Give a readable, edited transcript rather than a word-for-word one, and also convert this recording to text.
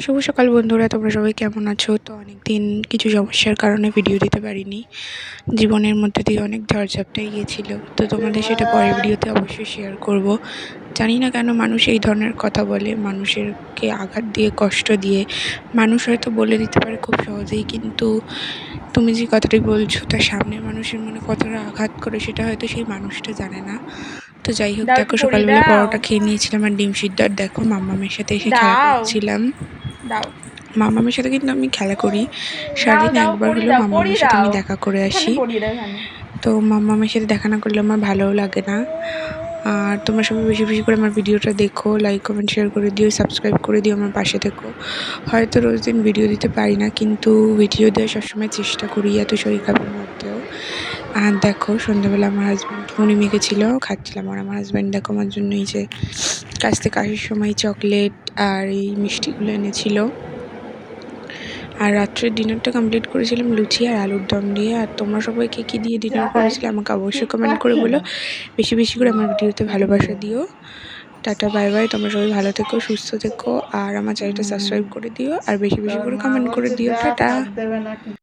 শুভ সকাল বন্ধুরা, তোমরা সবাই কেমন আছো? তো অনেকদিন কিছু সমস্যার কারণে ভিডিও দিতে পারিনি। জীবনের মধ্যে দিয়ে অনেক ঝড়ঝাপটাই গিয়েছিল, তো তোমাদের সেটা পরের ভিডিওতে অবশ্যই শেয়ার করব। জানি না কেন মানুষ এই ধরনের কথা বলে, মানুষেরকে আঘাত দিয়ে, কষ্ট দিয়ে। মানুষ হয়তো বলে দিতে পারে খুব সহজেই, কিন্তু তুমি যে কথাটি বলছো তার সামনের মানুষের মনে কতটা আঘাত করে সেটা হয়তো সেই মানুষটা জানে না। তো যাই হোক, দাও দেখো একটু পরিয়ে সকালবেলা দাও। পরোটা খেয়ে নিয়েছিলাম আর ডিম সিদ্ধ, আর দেখো মাম্মামের সাথে এসে খেলা দাও করছিলাম। দাও মামামের সাথে কিন্তু আমি খেলা করি, দাও সারাদিন দাও একবার পরিয়ে হলেও দাও মামামের পরিয়ে সাথে দাও আমি দেখা করে এখানে আসি। পরিয়ে দাও এখানে। তো মামামের সাথে দেখা না করলে আমার ভালোও লাগে না। আর তোমরা সবাই বেশি বেশি করে আমার ভিডিওটা দেখো, লাইক কমেন্ট শেয়ার করে দিও, সাবস্ক্রাইব করে দিও, আমার পাশে থেকো। হয়তো রোজ দিন ভিডিও দিতে পারি না, কিন্তু ভিডিও দেওয়ার সবসময় চেষ্টা করি, এত শরীর খারাপের মধ্যেও। আর দেখো সন্ধ্যাবেলা আমার হাজব্যান্ড মুড়ি মেখেছিল, খাচ্ছিলাম। আর আমার হাজব্যান্ড দেখো আমার জন্য এই যে কাছ থেকে আসার সময় চকলেট আর এই মিষ্টিগুলো এনেছিল। আর রাত্রের ডিনারটা কমপ্লিট করেছিলাম লুচি আর আলুর দম দিয়ে। আর তোমরা সবাই কে কী দিয়ে ডিনার করেছিলে আমাকে অবশ্যই কমেন্ট করে বলো। বেশি বেশি করে আমার ভিডিওতে ভালোবাসা দিও। Tata, bye bye. তোমরা সবাই ভালো থেকো, সুস্থ থেকো, আর আমার চ্যানেলটা সাবস্ক্রাইব করে দিও, আর বেশি বেশি করে কমেন্ট করে দিও। টাটা।